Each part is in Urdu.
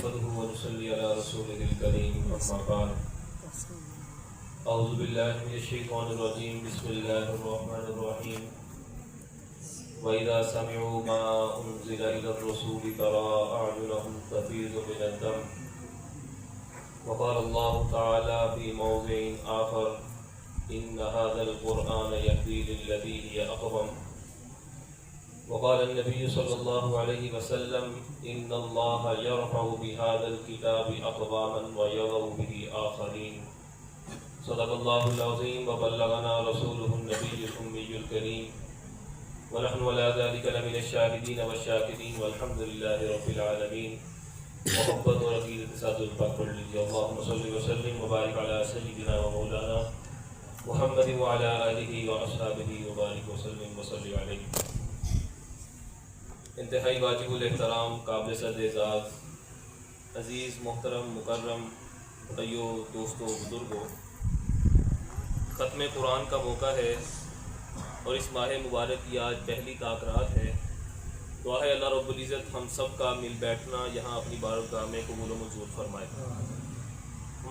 نحمده ونصلي على رسوله الكريم أما بعد أعوذ بالله من الشيطان الرجيم بسم الله الرحمن الرحيم وإذا سمعوا ما أنزل إلى الرسول ترى أعينهم تفيض من الدم وقال الله تعالى في موضع آخر إن هذا القرآن يهدي للتي هي أقوم وقال النبي صلى الله عليه وسلم إن الله يرفع بهذا الكتاب أقواما ويضع به آخرين صدق الله العظيم وبلغنا رسوله النبي الأمي الكريم ونحن على ذلك لمن الشاهدين والشاكرين والحمد لله رب العالمين محبت اور عقیدت ساتھ پاک پڑھ لیجیے اللهم صل وسلم وبارك على سيدنا ومولانا محمد وعلى آلہ واصحابہ وبارک وسلم وصلی علیہ۔ انتہائی واجب الاحترام، قابل صد اعزاز، عزیز محترم مکرم بھائیوں، دوستوں، بزرگوں، ختم قرآن کا موقع ہے اور اس ماہ مبارک کی آج پہلی تاکرات ہے۔ دعا ہے اللہ رب العزت ہم سب کا مل بیٹھنا یہاں اپنی بارگاہ میں قبول و منظور فرمائے۔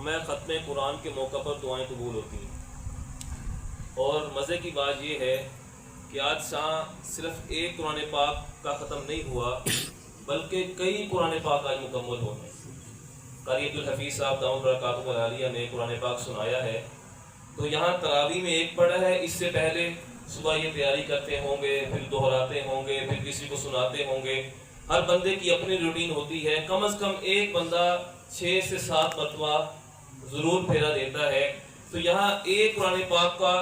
میں ختم قرآن کے موقع پر دعائیں قبول ہوتی ہیں، اور مزے کی بات یہ ہے کہ آج صرف ایک قرآن پاک کا ختم نہیں ہوا بلکہ کئی قرآن پاک آج مکمل ہوئے ہیں۔ قاری عبدالحفیظ صاحب دامت برکاتہ العالیہ نے قرآن پاک سنایا ہے، تو یہاں تراویح میں ایک پڑھا ہے، اس سے پہلے صبح یہ تیاری کرتے ہوں گے، پھر دہراتے ہوں گے، پھر کسی کو سناتے ہوں گے۔ ہر بندے کی اپنی روٹین ہوتی ہے، کم از کم ایک بندہ 6 سے 7 مرتبہ ضرور پھیرا دیتا ہے۔ تو یہاں ایک قرآن پاک کا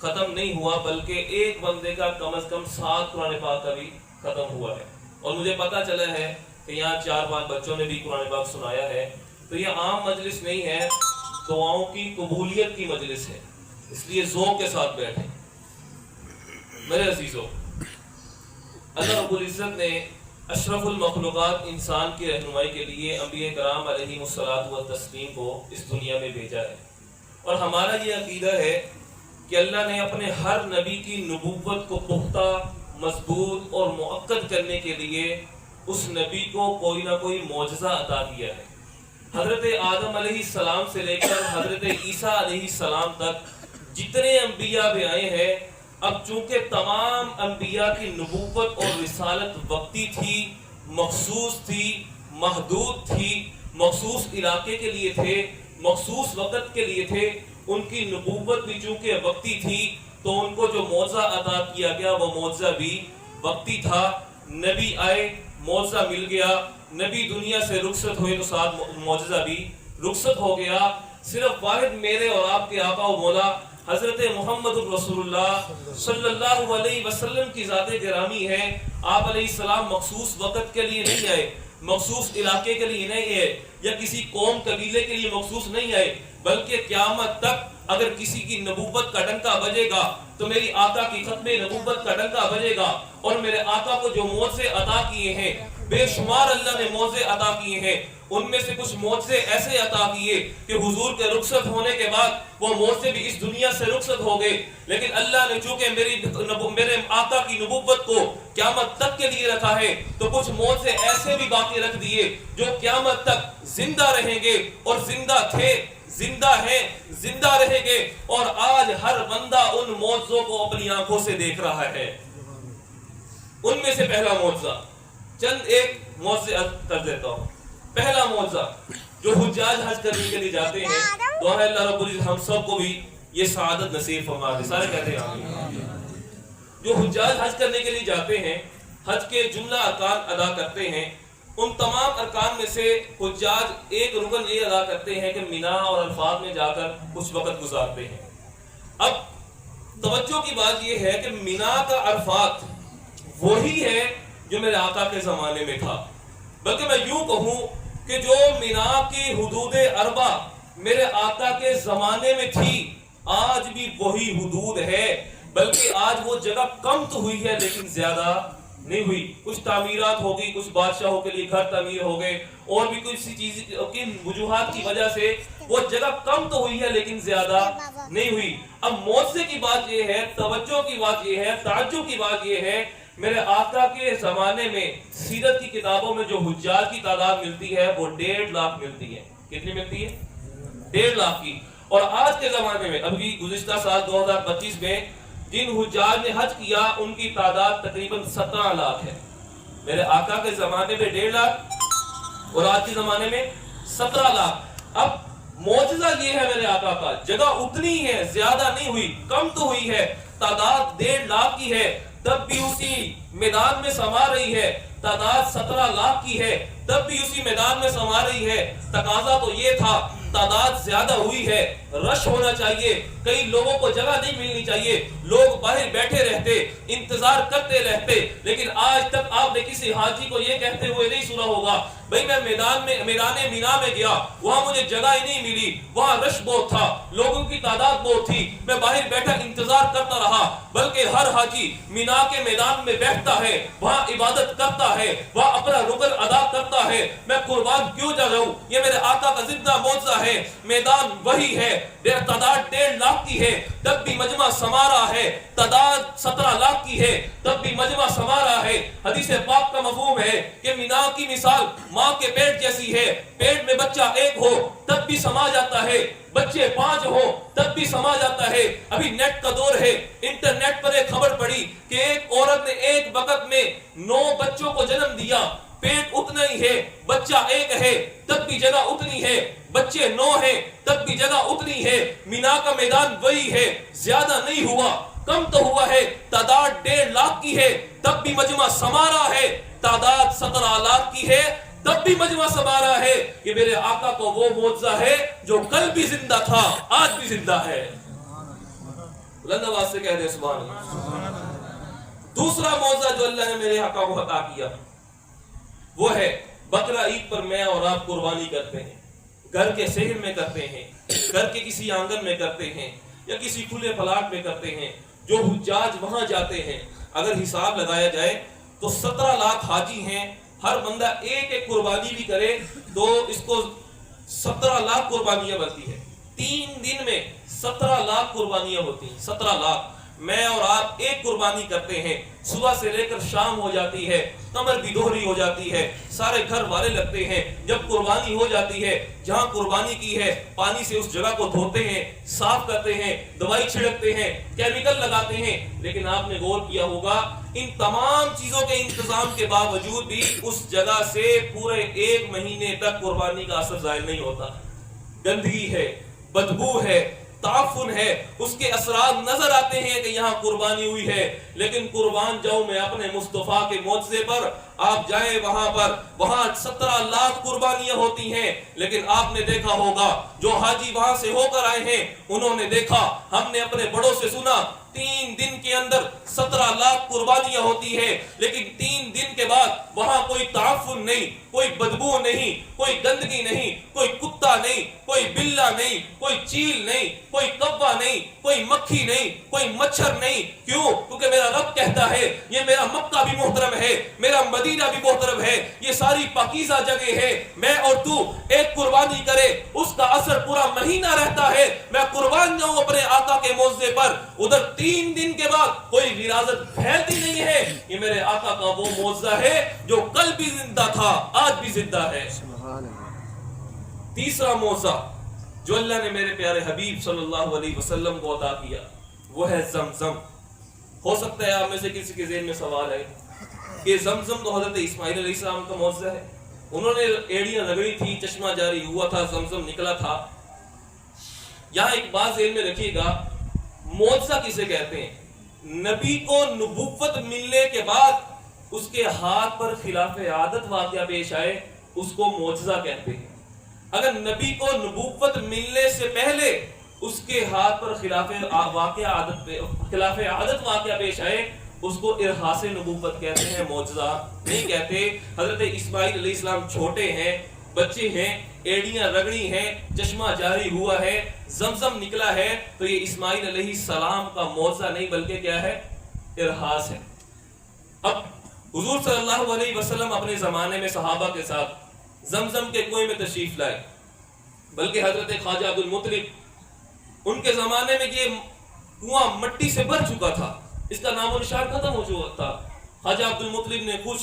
ختم نہیں ہوا بلکہ ایک بندے کا کم از کم 7 قرآن پاک کا بھی ختم ہوا ہے، اور مجھے پتا چلا ہے کہ یہاں 4-5 بچوں نے بھی قرآن پاک سنایا ہے۔ تو یہ عام مجلس نہیں ہے، دعاؤں کی قبولیت کی مجلس ہے، اس لیے ذوق کے ساتھ بیٹھیں۔ میرے عزیزوں، اللہ رب العزت نے اشرف المخلوقات انسان کی رہنمائی کے لیے انبیاء کرام علیہم الصلاۃ والتسلیم کو اس دنیا میں بھیجا ہے، اور ہمارا یہ عقیدہ ہے کہ اللہ نے اپنے ہر نبی کی نبوت کو پختہ، مضبوط اور مؤکد کرنے کے لیے اس نبی کو کوئی نہ کوئی معجزہ عطا کیا ہے۔ حضرت آدم علیہ السلام سے لے کر حضرت عیسیٰ علیہ السلام تک جتنے انبیاء بھی آئے ہیں، اب چونکہ تمام انبیاء کی نبوت اور رسالت وقتی تھی، مخصوص تھی، محدود تھی، مخصوص علاقے کے لیے تھے، مخصوص وقت کے لیے تھے، ان کی نبوت بھی چونکہ وقتی تھی تو ان کو جو معجزہ عطا کیا گیا وہ معجزہ بھی وقتی تھا۔ نبی آئے، معجزہ مل گیا، نبی دنیا سے رخصت ہوئے تو ساتھ معجزہ بھی رخصت ہو گیا۔ صرف واحد میرے اور آپ کے آقا و مولا حضرت محمد رسول اللہ صلی اللہ علیہ وسلم کی ذات گرامی ہے۔ آپ علیہ السلام مخصوص وقت کے لیے نہیں آئے، مخصوص علاقے کے لیے نہیں آئے، یا کسی قوم قبیلے کے لیے مخصوص نہیں آئے، بلکہ قیامت تک اگر کسی کی نبوت کا ڈنکا بجے گا تو میری آقا کی ختم نبوت کا ڈنکا بجے گا، اور میرے آقا کو جو معجزے عطا کیے ہیں، بے شمار اللہ نے معجزے عطا کیے ہیں، ان میں سے کچھ معجزے ایسے عطا کیے کہ حضور کے رخصت ہونے کے بعد وہ معجزے بھی اس دنیا سے رخصت ہو گئے، لیکن اللہ نے چونکہ میرے آقا کی نبوت کو قیامت تک کے لیے رکھا ہے تو کچھ معجزے ایسے بھی باقی رکھ دیے جو قیامت تک زندہ رہیں گے، اور زندہ تھے، زندہ ہیں، زندہ رہیں گے، اور آج ہر بندہ ان معجزوں کو اپنی آنکھوں سے دیکھ رہا ہے۔ ان میں سے پہلا معجزہ، چند ایک معجزے کر دیتا ہوں۔ پہلا معجزہ، جو حجاج حج کرنے کے لیے جاتے ہیں، دعا ہے اللہ رب العزت ہم سب کو بھی یہ سعادت نصیب فرما دے، سارے کہتے ہیں آمین۔ جو حجاج حج کرنے کے لیے جاتے ہیں، حج کے جملہ ارکان ادا کرتے ہیں، ان تمام ارکان میں سے حجاج ایک رکن یہ ادا کرتے ہیں کہ مینا اور عرفات میں جا کر کچھ وقت گزارتے ہیں۔ اب توجہ کی بات یہ ہے کہ مینا کا عرفات وہی ہے جو میرے آقا کے زمانے میں تھا، بلکہ میں یوں کہوں کہ جو مینا کی حدود اربع میرے آقا کے زمانے میں تھی، آج بھی وہی حدود ہے، بلکہ آج وہ جگہ کم تو ہوئی ہے لیکن زیادہ نہیں ہوئی۔ کچھ تعمیرات ہو گئی، کچھ بادشاہوں کے لیے گھر تعمیر ہو گئے، اور بھی کچھ چیز کی وجوہات کی وجہ سے وہ جگہ کم تو ہوئی ہے لیکن زیادہ نہیں ہوئی۔ اب معجزے کی بات یہ ہے، توجہ کی بات یہ ہے، تعجب کی بات یہ ہے میرے آقا کے زمانے میں سیرت کی کتابوں میں جو حجاج کی تعداد ملتی ہے وہ 1.5 لاکھ ملتی ہے. کتنی ملتی ہے؟ 1.5 لاکھ کی. اور آج کے زمانے میں ابھی گزشتہ سال 2025 میں جن حجاج نے حج کیا ان کی تعداد تقریباً 17 لاکھ ہے. میرے آقا کے زمانے میں 1.5 لاکھ اور آج کے زمانے میں 17 لاکھ. اب معجزہ یہ ہے میرے آقا کا، جگہ اتنی ہے، زیادہ نہیں ہوئی، کم تو ہوئی ہے، تعداد 1.5 لاکھ کی ہے، تب بھی اسی میدان میں سما رہی ہے. تعداد 17 لاکھ کی ہے تب بھی اسی میدان میں سما رہی ہے. تقاضا تو یہ تھا، تعداد زیادہ ہوئی ہے، رش ہونا چاہیے، کئی لوگوں کو جگہ نہیں ملنی چاہیے، لوگ باہر بیٹھے رہتے، انتظار کرتے رہتے. لیکن آج تک آپ نے کسی حاجی کو یہ کہتے ہوئے نہیں سنا ہوگا بھئی میں میدان مینا میں گیا، وہاں مجھے جگہ ہی نہیں ملی، وہاں رش بہت تھا، لوگوں کی تعداد بہت تھی، میں باہر بیٹھا انتظار کرتا رہا. بلکہ ہر حاجی مینا کے میدان میں بیٹھتا ہے، وہاں عبادت کرتا ہے، وہاں اپنا رکن ادا کرتا ہے. میں قربان کیوں جا رہا ہوں؟ یہ میرے آقا کا زندہ معجزہ ہے. میدان وہی ہے، تعداد 1.5 لاکھ کی ہے تب بھی مجمع سما رہا ہے، تعداد 17 لاکھ کی ہے تب بھی مجمع سما رہا ہے. حدیث پاک کا مفہوم ہے کہ مینا کی مثال ماں کے پیٹ جیسی ہے. پیٹ میں بچہ ایک ہو تب بھی سما جاتا ہے، بچے 5 ہو تب بھی سما جاتا ہے. ابھی نیٹ کا دور ہے، انٹرنیٹ پر ایک خبر پڑی کہ ایک عورت نے ایک وقت میں 9 بچوں کو جنم دیا. پیٹ اتنا ہی ہے، بچہ ایک ہے تب بھی جگہ اتنی ہے، بچے 9 ہیں تب بھی جگہ اتنی ہے. مینا کا میدان وہی ہے، زیادہ نہیں ہوا، کم تو ہوا ہے. تعداد 1.5 لاکھ کی ہے تب بھی مجمع سما رہا ہے، تعداد 17 لاکھ کی ہے تب بھی مجمع سما رہا ہے. کہ میرے آقا کو وہ معجزہ ہے جو کل بھی زندہ تھا، آج بھی زندہ ہے. بلند آواز سے کہہ دے سبحان اللہ. دوسرا معجزہ جو اللہ نے میرے آقا کو عطا کیا وہ ہے بقرہ عید پر میں اور آپ قربانی کرتے ہیں. گھر کے صحن میں کرتے ہیں، گھر کے کسی آنگن میں کرتے ہیں یا کسی کھلے پلاٹ میں کرتے ہیں. جو حجاج وہاں جاتے ہیں اگر حساب لگایا جائے تو 17 لاکھ حاجی ہیں، ہر بندہ ایک قربانی بھی کرے تو اس کو 17 لاکھ قربانیاں بنتی ہے. 3 دن میں 17 لاکھ قربانیاں ہوتی ہیں. 17 لاکھ میں اور آپ ایک قربانی کرتے ہیں، صبح سے لے کر شام ہو جاتی ہے، کمر بھی دوہری ہو جاتی ہے، سارے گھر والے لگتے ہیں. جب قربانی ہو جاتی ہے، جہاں قربانی کی ہے پانی سے اس جگہ کو دھوتے ہیں، صاف کرتے ہیں، دوائی چھڑکتے ہیں، کیمیکل لگاتے ہیں. لیکن آپ نے غور کیا ہوگا ان تمام چیزوں کے انتظام کے باوجود بھی اس جگہ سے پورے 1 مہینے تک قربانی کا اثر ظاہر نہیں ہوتا. گندگی ہے، بدبو ہے، تعفن ہے، اس کے اثرات نظر آتے ہیں کہ یہاں قربانی ہوئی ہے. لیکن قربان جاؤں میں اپنے مصطفیٰ کے معجزے پر، آپ جائیں وہاں پر، وہاں 17 لاکھ قربانیاں ہوتی ہیں. لیکن آپ نے دیکھا ہوگا جو حاجی وہاں سے ہو کر آئے ہیں انہوں نے دیکھا، ہم نے اپنے بڑوں سے سنا 3 دن کے اندر 17 لاکھ قربانیاں ہوتی ہیں. لیکن 3 دن کے بعد وہاں کوئی تعفن نہیں، کوئی بدبو نہیں، کوئی گندگی نہیں، کوئی کتا نہیں، کوئی بلہ نہیں، کوئی چیل نہیں، کوئی کوا نہیں، کوئی مکھی نہیں، کوئی مچھر نہیں. کیوں؟ کیونکہ میرا رب کہتا ہے یہ میرا مکہ بھی محترم ہے، میرا مدینہ بھی محترم ہے، یہ ساری پاکیزہ جگہ ہے. میں اور تو ایک قربانی کرے اس کا اثر پورا مہینہ رہتا ہے. میں قربان جاؤں اپنے آقا کے معجزے پر، ادھر 3 دن کے بعد کوئی وراثت پھیلتی نہیں ہے. یہ میرے آقا کا وہ معجزہ ہے جو کل بھی زندہ تھا، آج بھی زندہ ہے. تیسرا معجزہ جو اللہ نے میرے پیارے حبیب صلی اللہ علیہ وسلم کو عطا کیا وہ ہے زمزم. ہو سکتا ہے آپ میں سے کسی کے ذہن میں سوال ہے کہ زمزم تو حضرت اسماعیل علیہ السلام کا معجزہ ہے، انہوں نے ایڑیاں رگڑی تھی، چشمہ جاری ہوا تھا، زمزم نکلا تھا. یہاں ایک بات ذہن میں رکھیے گا، معجزہ کسے کہتے ہیں؟ نبی کو نبوت ملنے کے بعد اس کے ہاتھ پر خلاف عادت واقعہ پیش آئے اس کو معجزہ کہتے ہیں. اگر نبی کو نبوت ملنے سے پہلے اس کے ہاتھ پر خلاف عادت واقعہ پیش آئے اس کو ارحاس نبوت کہتے ہیں، معجزہ نہیں کہتے. حضرت اسماعیل علیہ السلام چھوٹے ہیں، بچے ہیں، ایڑیاں رگڑی ہیں، چشمہ جاری ہوا ہے، زمزم نکلا ہے، تو یہ اسماعیل علیہ السلام کا معجزہ نہیں بلکہ کیا ہے؟ ارحاس ہے. اب حضور صلی اللہ علیہ وسلم اپنے زمانے میں صحابہ کے ساتھ زمزم کے کنویں میں تشریف لائے، بلکہ حضرت خواجہ عبد المطلب ان کے زمانے میں یہ کنواں مٹی سے بھر چکا تھا، اس کا نام و نشان ختم ہو چکا تھا. حاجی عبد المطلب نے کچھ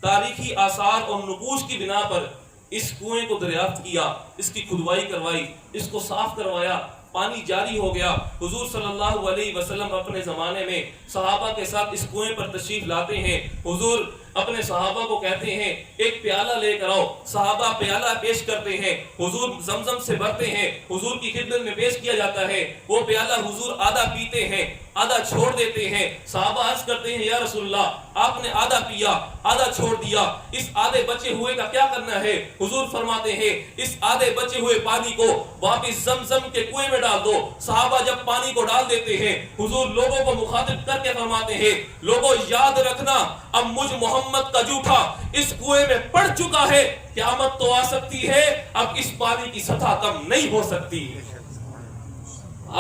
تاریخی آثار اور نقوش کی بنا پر اس کنویں کو دریافت کیا، اس کی کھدوائی کروائی، اس کو صاف کروایا، پانی جاری ہو گیا۔ حضور صلی اللہ علیہ وسلم اپنے زمانے میں صحابہ کے ساتھ اس کنویں پر تشریف لاتے ہیں۔ حضور اپنے صحابہ کو کہتے ہیں ایک پیالہ لے کر آؤ، صحابہ پیالہ پیش کرتے ہیں، حضور زمزم سے بھرتے ہیں، حضور کی خدمت میں پیش کیا جاتا ہے، وہ پیالہ حضور آدھا پیتے ہیں، آدھا چھوڑ دیتے ہیں۔ صحابہ عرض کرتے ہیں یا رسول اللہ آپ نے آدھا پیا، آدھا چھوڑ دیا، اس آدھے بچے ہوئے کا کیا کرنا ہے؟ حضور فرماتے ہیں اس آدھے بچے ہوئے پانی کو واپس زمزم کے کنویں میں ڈال دو۔ صحابہ جب پانی کو ڈال دیتے ہیں، حضور لوگوں کو مخاطب کر کے فرماتے ہیں لوگوں یاد رکھنا اب مجھ محمد کا جھوٹا اس کنویں میں پڑ چکا ہے، قیامت تو آ سکتی ہے، اب اس پانی کی سطح کم نہیں ہو سکتی۔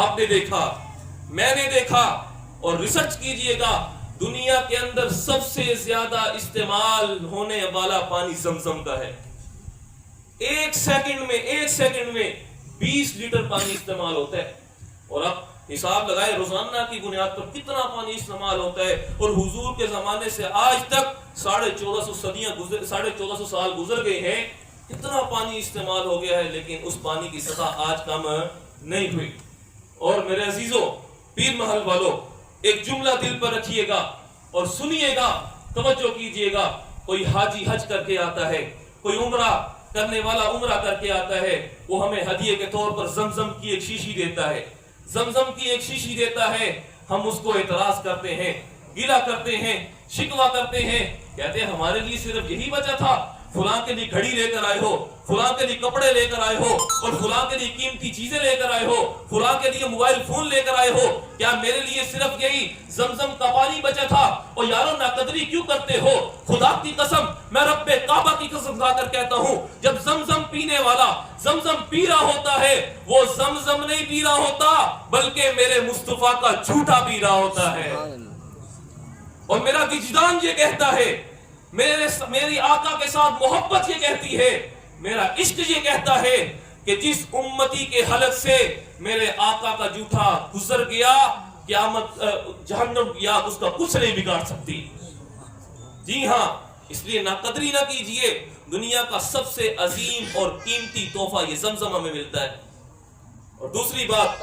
آپ نے دیکھا، میں نے دیکھا، اور ریسرچ کیجئے گا، دنیا کے اندر سب سے زیادہ استعمال ہونے والا پانی زمزم کا ہے۔ ایک سیکنڈ میں 20 لیٹر پانی استعمال ہوتا ہے، اور اب حساب لگائے روزانہ کی بنیاد پر کتنا پانی استعمال ہوتا ہے۔ اور حضور کے زمانے سے آج تک 1450 سال گزر گئے ہیں، کتنا پانی استعمال ہو گیا ہے، لیکن اس پانی کی سطح آج کم نہیں ہوئی۔ اور میرے عزیزوں، پیر محل والوں، ایک جملہ دل پر رکھیے گا اور سنیے گا، توجہ کیجئے گا۔ کوئی حاجی حج کر کے آتا ہے، کوئی عمرہ کرنے والا عمرہ کر کے آتا ہے، وہ ہمیں ہدیے کے طور پر زمزم کی ایک شیشی دیتا ہے، زمزم کی ایک شیشی دیتا ہے۔ ہم اس کو اعتراض کرتے ہیں، گیلا کرتے ہیں، شکوہ کرتے ہیں، کہتے ہیں ہمارے لیے صرف یہی بچا تھا، فلاں کے لیے گھڑی لے کر آئے ہو، فلاں کے لیے کپڑے لے کر آئے ہو، اور فلاں کے لیے قیمتی چیزیں لے کر آئے ہو، فلاں کے لیے موبائل فون لے کر آئے ہو، کیا میرے لیے صرف یہی زمزم کا پانی بچا تھا؟ اور یارو ناقدری کیوں کرتے ہو؟ خدا کی قسم، میں رب کعبہ کی قسم کھا کر کہتا ہوں، جب زمزم پینے والا زمزم پی رہا ہوتا ہے، وہ زمزم نہیں پی رہا ہوتا، بلکہ میرے مصطفیٰ کا جھوٹا پی رہا ہوتا ہے۔ اور میرا وجدان یہ کہتا ہے، میری آقا کے ساتھ محبت یہ کہتی ہے، میرا عشق یہ کہتا ہے کہ جس امتی کے حلق سے میرے آقا کا جھوٹا گزر گیا، قیامت جہنم یا اس کا کچھ نہیں بگاڑ سکتی۔ جی ہاں، اس لیے ناقدری نہ کیجئے، دنیا کا سب سے عظیم اور قیمتی تحفہ یہ زمزم ہمیں ملتا ہے۔ اور دوسری بات،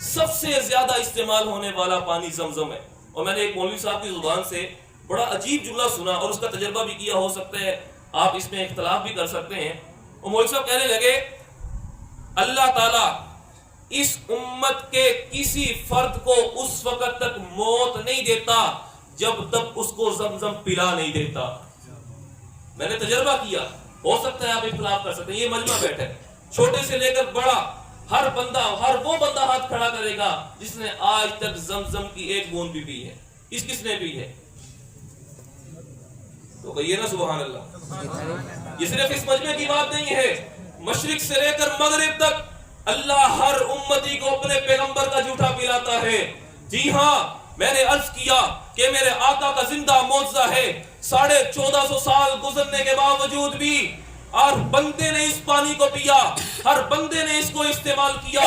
سب سے زیادہ استعمال ہونے والا پانی زمزم ہے۔ اور میں نے ایک مولوی صاحب کی زبان سے بڑا عجیب جملہ سنا، اور اس کا تجربہ بھی کیا، ہو سکتا ہے آپ اس میں اختلاف بھی کر سکتے ہیں۔ وہ مولوی صاحب کہنے لگے اللہ تعالیٰ اس امت کے کسی فرد کو اس وقت تک موت نہیں دیتا جب تک اس کو زمزم پلا نہیں دیتا۔ میں نے تجربہ کیا، ہو سکتا ہے آپ اختلاف کر سکتے ہیں، یہ مجمع بیٹھا ہے، چھوٹے سے لے کر بڑا ہر وہ بندہ ہاتھ کھڑا کرے گا جس نے آج تک زمزم کی ایک بوند بھی پی ہے۔ کس نے پی ہے؟ تو کہیے نا سبحان اللہ۔ یہ صرف اس مجمع کی بات نہیں ہے، مشرق سے لے کر مغرب تک اللہ ہر امتی کو اپنے پیغمبر کا جھوٹا پلاتا ہے۔ جی ہاں، میں نے عرض کیا کہ میرے آقا کا زندہ معجزہ ہے، 1450 سال گزرنے کے باوجود بھی ہر بندے نے اس پانی کو پیا، ہر بندے نے اس کو استعمال کیا،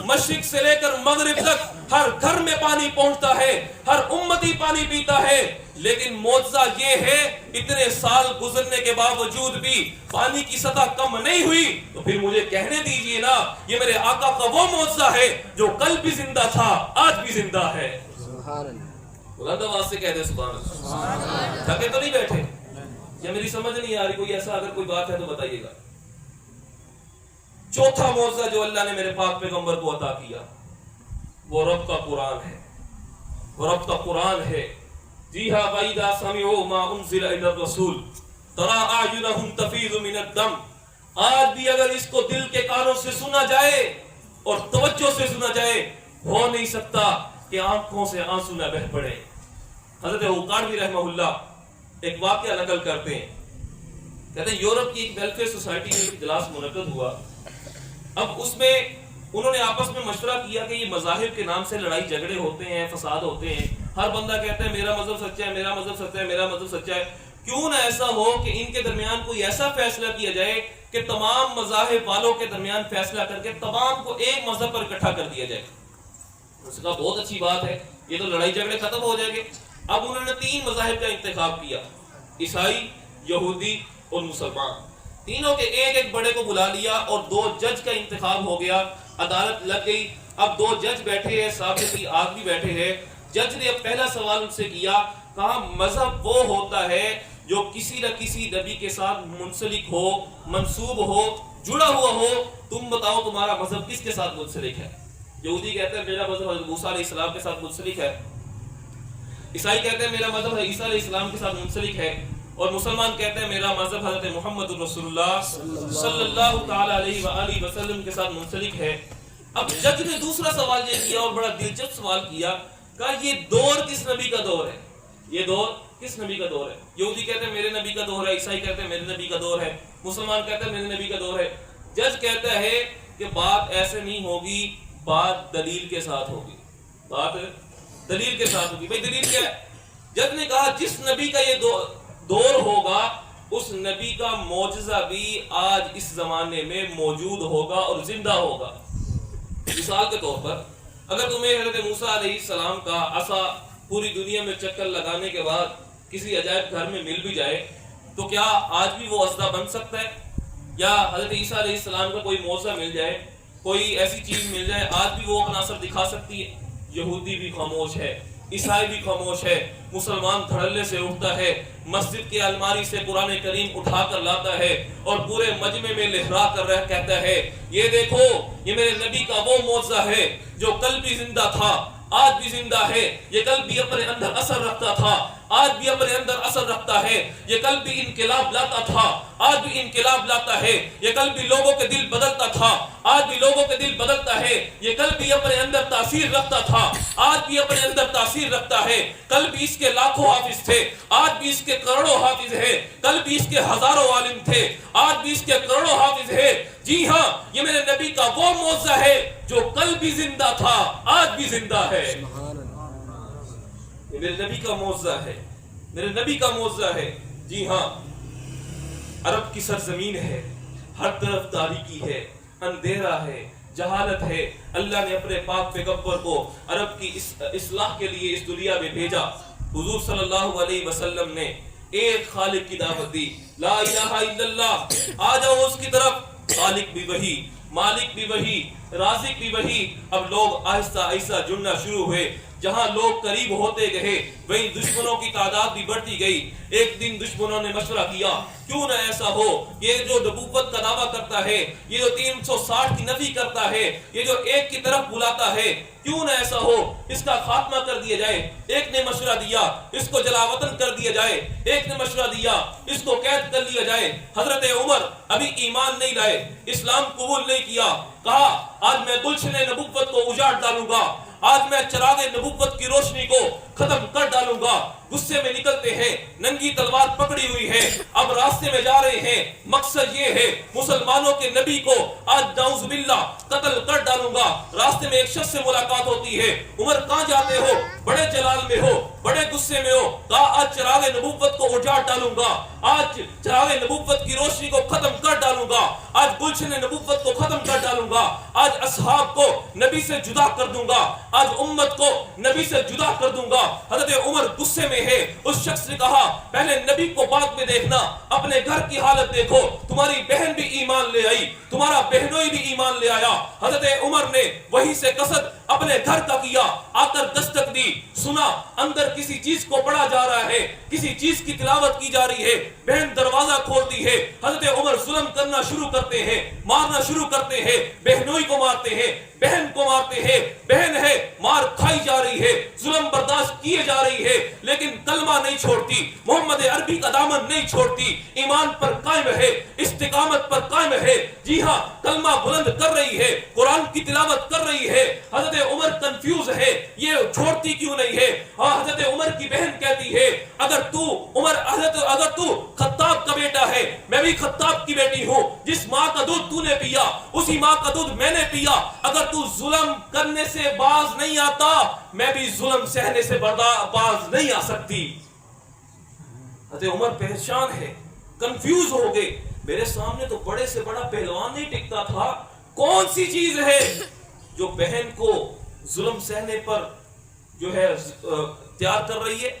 مشرق سے لے کر مغرب تک ہر گھر میں پانی پہنچتا ہے، ہر امتی پانی پیتا ہے۔ لیکن معجزہ یہ ہے اتنے سال گزرنے کے باوجود بھی پانی کی سطح کم نہیں ہوئی، تو پھر مجھے کہنے دیجئے نا، یہ میرے آقا کا وہ معجزہ ہے جو کل بھی زندہ تھا، آج بھی زندہ ہے۔ بلند آواز سے کہہ دے سبحان اللہ۔ تھکے تو نہیں بیٹھے؟ یا میری سمجھ نہیں آ رہی؟ کوئی ایسا اگر کوئی بات ہے تو بتائیے گا۔ چوتھا معجزہ جو اللہ نے میرے پاک پیغمبر کو عطا کیا، وہ رب کا قرآن ہے، وہ رب کا قرآن ہے۔ جی ہاں، وَإِذَا سَمِعُوا مَا أُنزِلَ إِلَى الرَّسُولِ تَرَىٰ أَعْيُنَهُمْ تَفِيضُ مِنَ الدَّمْعِ۔ آج بھی اگر اس کو دل کے کانوں سے سنا جائے اور توجہ سے سنا جائے، ہو نہیں سکتا کہ آنکھوں سے آنسو نہ بہہ پڑے۔ حضرت اوقاڑوی رحمہ اللہ ایک واقعہ نقل کرتے ہیں، کہتے ہیں یورپ کی ایک ویلفیئر سوسائٹی میں ایک اجلاس منعقد ہوا۔ اب اس میں انہوں نے آپس میں مشورہ کیا کہ یہ مذاہب کے نام سے لڑائی جھگڑے ہوتے ہیں، فساد ہوتے ہیں، ہر بندہ کہتا ہے میرا مذہب سچا ہے، میرا مذہب سچا ہے، میرا مذہب سچا ہے، کیوں نہ ایسا ہو کہ ان کے درمیان کوئی ایسا فیصلہ کیا جائے کہ تمام مذاہب والوں کے درمیان فیصلہ کر کے تمام کو ایک مذہب پر اکٹھا کر دیا جائے۔ اس کا بہت اچھی بات ہے، یہ تو لڑائی جھگڑے ختم ہو جائیں گے۔ اب انہوں نے 3 مذاہب کا انتخاب کیا، عیسائی، یہودی اور مسلمان، تینوں کے ایک بڑے کو بلا لیا اور 2 جج کا انتخاب ہو گیا، عدالت لگ گئی۔ اب 2 جج بیٹھے ہیں، سامنے کی آدمی بیٹھے ہیں۔ جج نے اب پہلا سوال ان سے کیا، کہا مذہب وہ ہوتا ہے جو کسی نہ کسی نبی کے ساتھ منسلک ہو، منسوب ہو، جڑا ہوا ہو، تم بتاؤ تمہارا مذہب کس کے ساتھ منسلک ہے؟ یہودی کہتے ہیں میرا مذہب حضرت موسیٰ علیہ السلام کے ساتھ منسلک ہے، عیسائی کہتے ہیں میرا مذہب عیسیٰ علیہ السلام کے ساتھ منسلک ہے، اور مسلمان کہتے ہیں میرا مذہب حضرت محمد رسول اللہ صلی اللہ تعالی علیہ وآلہ وسلم کے ساتھ منسلک ہے۔ اب جج نے دوسرا سوال یہ کیا اور بڑا دلچسپ سوال کیا، کہا یہ دور کس نبی کا دور ہے؟ یہ دور کس نبی کا دور ہے؟ یہودی کہتے ہیں میرے نبی کا دور ہے، عیسائی کہتے ہیں میرے نبی کا دور ہے، مسلمان کہتے ہیں میرے نبی کا دور ہے۔ جج کہتا ہے کہ بات ایسے نہیں ہوگی، بات دلیل کے ساتھ ہوگی، بات دلیل کے ساتھ ہوگی۔ بھئی دلیل کیا ہے؟ جج نے کہا جس نبی کا یہ دور ہوگا اس نبی کا معجزہ بھی آج اس زمانے میں موجود ہوگا اور زندہ ہوگا۔ مثال کے طور پر اگر تمہیں حضرت موسیٰ علیہ السلام کا عصا پوری دنیا میں چکر لگانے کے بعد کسی عجائب گھر میں مل بھی جائے تو کیا آج بھی وہ اسدہ بن سکتا ہے؟ یا حضرت عیسیٰ علیہ السلام کا کوئی معجزہ مل جائے، کوئی ایسی چیز مل جائے، آج بھی وہ اپنا اثر دکھا سکتی ہے؟ یہودی بھی خاموش ہے، عیسائی بھی خاموش ہے، مسلمان دھڑلے سے اٹھتا ہے، مسجد کی الماری سے قرآن کریم اٹھا کر لاتا ہے اور پورے مجمع میں لہرا کر رہ کہتا ہے یہ دیکھو یہ میرے نبی کا وہ معجزہ ہے جو کل بھی زندہ تھا، آج بھی زندہ ہے، یہ کل بھی اپنے اندر اثر رکھتا تھا، آج بھی اپنے اندر اثر رکھتا ہے، یہ کل بھی انقلاب لاتا تھا، آج بھی انقلاب لاتا ہے، یہ کل بھی لوگوں کے دل بدلتا تھا، آج بھی لوگوں کے دل بدلتا ہے، یہ کل بھی اپنے اندر تاثیر رکھتا تھا، آج بھی اپنے اندر تاثیر رکھتا ہے، کل بھی اس کے لاکھوں حافظ تھے، آج بھی اس کے کروڑوں حافظ ہیں، کل بھی اس کے ہزاروں عالم تھے، آج بھی اس کے کروڑوں حافظ ہیں۔ جی ہاں، یہ میرے نبی کا وہ معجزہ ہے جو کل بھی زندہ تھا، آج بھی زندہ ہے۔ یہ میرے نبی کا معجزہ ہے، میرے نبی کا معجزہ ہے۔ جی ہاں، عرب کی سرزمین ہے، ہر طرف تاریکی ہے، اندھیرا ہے، جہالت ہے۔ اللہ نے اپنے پاک پیغمبر کو عرب کی اصلاح کے لیے اس دنیا میں بھیجا۔ حضور صلی اللہ علیہ وسلم نے ایک خالق کی دعوت دی، لا الہ الا اللہ، آ جاؤ اس کی طرف۔ خالق بھی وہی، مالک بھی وہی، رازق بھی وہی۔ اب لوگ آہستہ آہستہ جڑنا شروع ہوئے، جہاں لوگ قریب ہوتے گئے وہیں دشمنوں کی تعداد بھی بڑھتی گئی۔ ایک دن دشمنوں نے مشورہ کیا کیوں نہ ایسا ہو، یہ جو نبوت کا دعویٰ کرتا ہے، یہ جو 360 کی نفی کرتا ہے، یہ جو ایک کی طرف بلاتا ہے، کیوں نہ ایسا ہو اس کا خاتمہ کر دیا جائے۔ ایک نے مشورہ دیا اس کو جلا وطن کر دیا جائے، ایک نے مشورہ دیا اس کو قید کر لیا جائے۔ حضرت عمر ابھی ایمان نہیں لائے، اسلام قبول نہیں کیا، کہا آج میں گلشن نبوت کو اجاڑ ڈالوں گا، آج میں چراغ نبوت کی روشنی کو ختم کر ڈالوں گا۔ غصے میں نکلتے ہیں، ننگی تلوار پکڑی ہوئی ہے، اب راستے میں جا رہے ہیں، مقصد یہ ہے مسلمانوں کے نبی کو آج نعوذ باللہ قتل کر ڈالوں گا۔ راستے میں ایک شخص سے ملاقات ہوتی ہے، عمر کہاں جاتے ہو؟ بڑے جلال میں ہو، بڑے غصے میں ہو، کہا آج چراغ نبوت کو اجاڑ ڈالوں گا، آج چراغ نبوت کی روشنی کو ختم کر ڈالوں گا، آج گلشن نبوت کو ختم کر ڈالوں گا، آج اصحاب کو نبی سے جدا کر دوں گا، آج امت کو نبی سے جدا کر دوں گا۔ حضرت عمر غصے میں ہے، اس شخص نے کہا پہلے نبی کو بعد میں دیکھنا، اپنے گھر کی حالت دیکھو، تمہاری بہن بھی ایمان لے آئی، تمہارا بہنوئی بھی ایمان لے آیا۔ حضرت عمر نے وہیں سے قصد اپنے گھر کا کیا، آ کر دستک دی، سنا اندر کسی چیز کو پڑھا جا رہا ہے، کسی چیز کی تلاوت کی جا رہی ہے۔ بہن دروازہ کھولتی ہے، حضرت عمر ظلم کرنا شروع کرتے ہیں، مارنا شروع کرتے ہیں، بہنوئی کو مارتے ہیں، بہن کو مارتے ہیں، بہن ہے مار کھائی جا رہی ہے، ظلم برداشت کیے جا رہی ہے، لیکن کلمہ نہیں چھوڑتی، محمد عربی کا دامن نہیں چھوڑتی، ایمان پر قائم ہے، استقامت پر قائم ہے۔ جی ہاں، کلمہ بلند کر رہی ہے، قرآن کی تلاوت کر رہی ہے۔ حضرت عمر کنفیوز ہے، یہ چھوڑتی کیوں نہیں ہے؟ حضرت عمر کی بہن کہتی ہے اگر تو خطاب کا بیٹا ہے، میں بھی خطاب کی بیٹی ہوں، جس ماں کا دودھ تو نے پیا اسی ماں کا دودھ میں نے پیا، اگر تو ظلم کرنے سے باز نہیں آتا میں بھی ظلم سہنے سے باز نہیں آ سکتی۔ حضرت عمر پریشان ہے، کنفیوز ہو گئے، میرے سامنے تو بڑے سے بڑا پہلوان نہیں ٹکتا تھا، کون سی چیز ہے جو بہن کو ظلم سہنے پر جو ہے تیار کر رہی ہے؟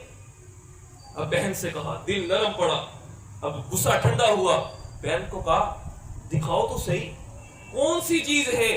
اب بہن سے کہا، دل نرم پڑا، اب غصہ ٹھنڈا ہوا، بہن کو کہا دکھاؤ تو صحیح کون سی چیز ہے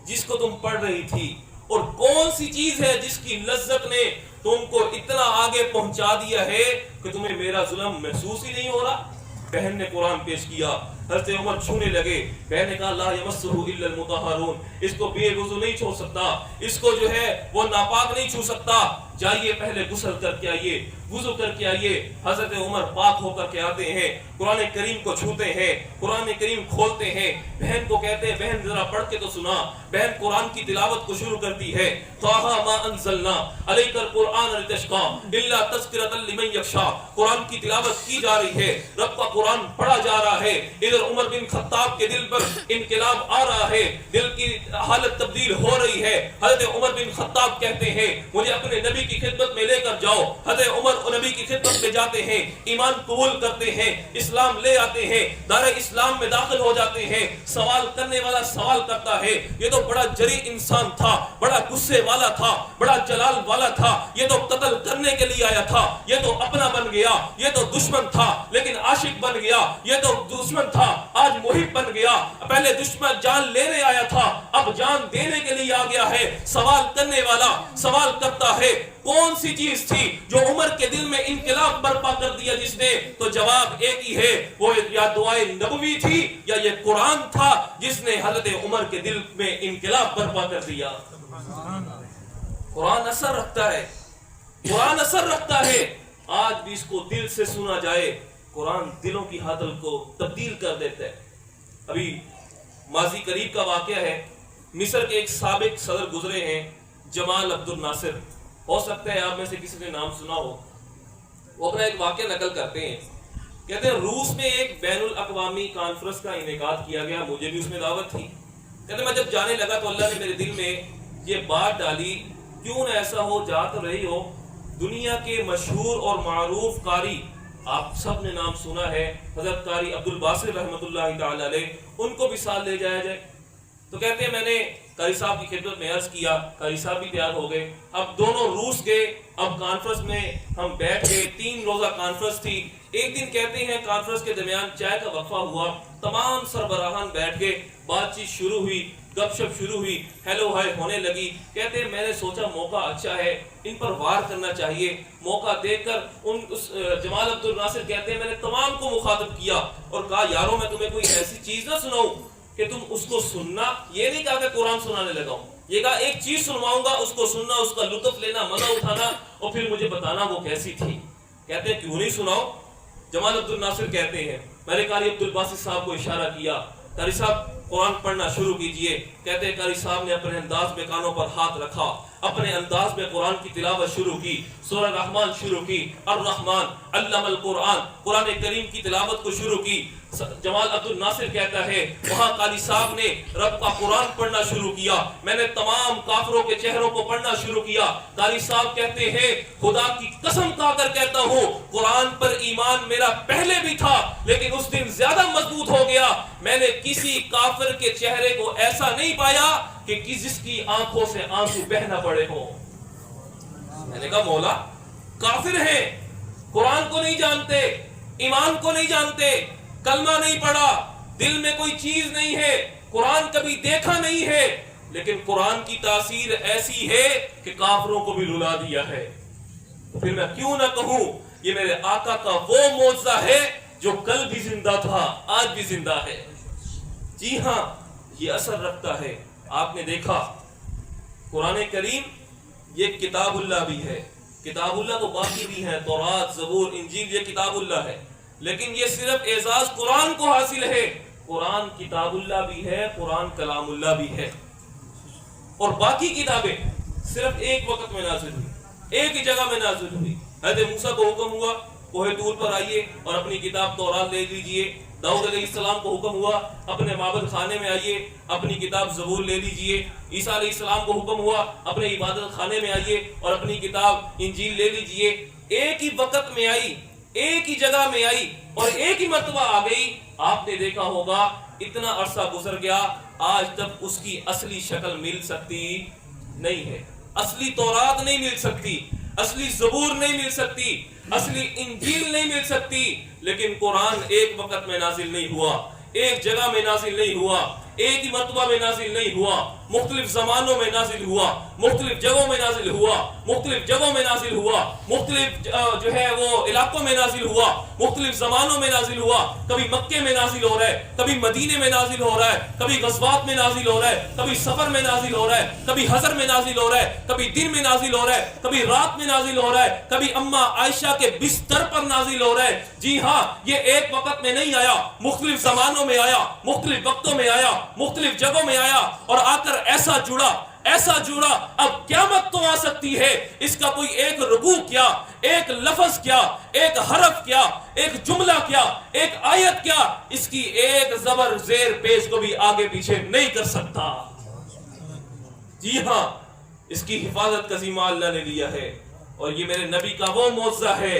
جس کو تم پڑھ رہی تھی، اور کون سی چیز ہے جس کی لذت نے تم کو اتنا آگے پہنچا دیا ہے کہ تمہیں میرا ظلم محسوس ہی نہیں ہو رہا۔ بہن نے قرآن پیش کیا، حضرت عمر چھونے لگے، بہن نے کہا لا یمسہ الا المطہرون، اس کو بے وضو نہیں چھو سکتا، اس کو جو ہے وہ ناپاک نہیں چھو سکتا، جائیے پہلے غسل کر کے آئیے، وضو کر کے آئیے۔ حضرت عمر پاک ہو کر کے آتے ہیں، قرآن کریم کو چھوتے ہیں، قرآن کریم کھولتے ہیں، بہن کو کہتے ہیں بہن ذرا پڑھ کے تو سنا۔ بہن قرآن کی تلاوت کو شروع کرتی ہے، طٰہٰ ما انزلنا علیک القرآن لتشقیٰ الا تذکرۃ لمن یخشیٰ، قرآن کی تلاوت کی جا رہی ہے، رب کا قرآن پڑھا جا رہا ہے۔ ادھر عمر بن خطاب کے دل پر انقلاب آ رہا ہے، دل کی حالت تبدیل ہو رہی ہے۔ حضرت عمر بن خطاب کہتے ہیں مجھے اپنے نبی کی خدمت میں لے کر جاؤ۔ حضرت عمر نبی کی خدمت میں جاتے ہیں، ایمان قبول کرتے ہیں، اسلام لے آتے ہیں، دار اسلام میں داخل ہو جاتے ہیں۔ سوال کرنے والا سوال کرتا ہے یہ تو بڑا جری انسان تھا، بڑا غصے والا تھا، بڑا جلال والا تھا، یہ تو قتل کرنے کے لیے آیا تھا، یہ تو اپنا بن گیا، یہ تو دشمن تھا لیکن عاشق بن گیا، یہ تو دشمن تھا آج محب بن گیا، پہلے دشمن جان لینے آیا تھا اب جان دینے کے لیے آ گیا ہے۔ سوال کرنے والا سوال کرتا ہے کون سی چیز تھی جو عمر کے دل میں انقلاب برپا کر دیا جس نے؟ تو جواب ایک ہی ہے، وہ یا دعائے نبوی تھی یا یہ قرآن تھا جس نے حضرت عمر کے دل میں انقلاب برپا کر دیا۔ قرآن اثر رکھتا ہے، قرآن اثر رکھتا ہے، آج بھی اس کو دل سے سنا جائے قرآن دلوں کی حالت کو تبدیل کر دیتا ہے۔ ابھی ماضی قریب کا واقعہ ہے، مصر کے ایک سابق صدر گزرے ہیں جمال عبد الناصر، ہو سکتا ہے آپ میں سے کسی نے نام سنا ہو۔ وہ اپنا ایک واقعہ نقل کرتے ہیں، کہتے ہیں روس میں ایک بین الاقوامی کانفرنس کا انعقاد کیا گیا، مجھے بھی اس میں دعوت تھی۔ کہتے میں جب جانے لگا تو اللہ نے میرے دل میں یہ بات ڈالی کیوں نہ ایسا ہو، جا تو رہی ہو، دنیا کے مشہور اور معروف قاری، آپ سب نے نام سنا ہے، حضرت قاری عبد الباسط رحمۃ اللہ تعالی علیہ، ان کو بھی ساتھ لے جایا جائے۔ تو کہتے ہیں میں نے قاری صاحب کی خدمت میں عرض کیا، قاری صاحب بھی تیار ہو گئے، اب دونوں روس گئے، اب کانفرنس میں ہم بیٹھ گئے، 3 روزہ کانفرنس تھی۔ ایک دن کہتے ہیں کانفرنس کے درمیان چائے کا وقفہ ہوا، تمام سربراہان بیٹھ گئے، بات چیت شروع ہوئی، گپ شپ شروع ہوئی، ہیلو ہائے ہونے لگی۔ کہتے ہیں میں نے سوچا موقع اچھا ہے، ان پر وار کرنا چاہیے، موقع دیکھ کر جمال عبد الناصر کہتے ہیں میں نے تمام کو مخاطب کیا اور کہا یارو میں تمہیں کوئی ایسی چیز نہ سناؤں کہ تم اس کو سننا، یہ نہیں کہا کہ قرآن سنانے لگا ہوں، یہ کہا ایک چیز سنواؤں گا، اس کو سننا، اس کا لطف لینا، مزہ اٹھانا اور پھر مجھے بتانا وہ کیسی تھی۔ کہتے ہیں کیوں نہیں سناؤ؟ جمال عبد الناصر کہتے ہیں میں نے قاری عبد الباسط صاحب کو اشارہ کیا، قاری صاحب قرآن پڑھنا شروع کیجئے۔ کہتے ہیں قاری صاحب نے اپنے انداز میں کانوں پر ہاتھ رکھا، اپنے انداز میں قرآن کی تلاوت شروع کی، سورہ رحمان شروع کی، الرحمن علم القرآن، قرآن کریم کی تلاوت کو شروع کی۔ جمال عبد الناصر کہتا ہے وہاں قاری صاحب نے رب کا قرآن پڑھنا شروع کیا، میں نے تمام کافروں کے چہروں کو پڑھنا شروع کیا۔ قاری صاحب کہتے ہیں خدا کی قسم کھا کر کہتا ہوں قرآن پر ایمان میرا پہلے بھی تھا لیکن اس دن زیادہ مضبوط ہو گیا، میں نے کسی کافر کے چہرے کو ایسا نہیں پایا کہ جس کی آنکھوں سے آنسو بہ نہ پڑے ہوں۔ میں نے کہا مولا کافر ہیں، قرآن کو نہیں جانتے، ایمان کو نہیں جانتے، کلمہ نہیں پڑھا، دل میں کوئی چیز نہیں ہے، قرآن کبھی دیکھا نہیں ہے، لیکن قرآن کی تاثیر ایسی ہے کہ کافروں کو بھی رلا دیا ہے، تو پھر میں کیوں نہ کہوں یہ میرے آقا کا وہ معجزہ ہے جو کل بھی زندہ تھا آج بھی زندہ ہے۔ جی ہاں یہ اثر رکھتا ہے۔ آپ نے دیکھا قرآن کریم یہ کتاب اللہ بھی ہے، کتاب اللہ تو باقی بھی ہیں، تورات، زبور، انجیل، یہ کتاب اللہ ہے، لیکن یہ صرف اعزاز قرآن کو حاصل ہے۔ قرآن کتاب اللہ بھی ہے، قرآن کلام اللہ بھی ہے، اور باقی کتابیں صرف ایک وقت میں نازل ہوئی، ایک ہی جگہ میں نازل ہوئی۔ حضرت موسیٰ کو حکم ہوا کوہ طور پر آئیے اور اپنی کتاب تورات لے لیجئے، داؤد علیہ السلام کو حکم ہوا اپنے معبد خانے میں آئیے، اپنی کتاب زبور لے لیجئے، عیسیٰ علیہ السلام کو حکم ہوا اپنے عبادت خانے میں آئیے اور اپنی کتاب انجیل لے لیجئے۔ ایک ہی وقت میں آئی، ایک ہی جگہ میں آئی اور ایک ہی مرتبہ آ گئی۔ آپ نے دیکھا ہوگا اتنا عرصہ گزر گیا، آج تک اس کی اصلی شکل مل سکتی نہیں ہے، اصلی تورات نہیں مل سکتی۔ اصلی زبور نہیں مل سکتی، اصلی انجیل نہیں مل سکتی، لیکن قرآن ایک وقت میں نازل نہیں ہوا، ایک جگہ میں نازل نہیں ہوا، ایک ہی مرتبہ میں نازل نہیں ہوا، مختلف زمانوں میں نازل ہوا، مختلف جگہوں میں نازل ہوا، مختلف جگہوں میں نازل ہوا، مختلف جو ہے وہ علاقوں میں نازل ہوا، مختلف زمانوں میں نازل ہوا۔ کبھی مکے میں نازل ہو رہا ہے، کبھی مدینے میں نازل ہو رہا ہے، کبھی غزوات میں نازل ہو رہا ہے، کبھی سفر میں نازل ہو رہا ہے، کبھی حضر میں نازل ہو رہا ہے، کبھی دن میں نازل ہو رہا ہے، کبھی رات میں نازل ہو رہا ہے، کبھی اماں عائشہ کے بستر پر نازل ہو رہا ہے۔ جی ہاں، یہ ایک وقت میں نہیں آیا، مختلف زمانوں میں آیا، مختلف وقتوں میں آیا، مختلف جگہوں میں آیا، اور آ کر ایسا جڑا اب قیامت تو آ سکتی ہے، اس کا کوئی ایک رکوع کیا، ایک لفظ کیا، ایک حرف کیا، ایک جملہ کیا، ایک آیت کیا، اس کی ایک زبر زیر پیش کو بھی آگے پیچھے نہیں کر سکتا۔ جی ہاں، اس کی حفاظت کا ذمہ اللہ نے لیا ہے، اور یہ میرے نبی کا وہ معجزہ ہے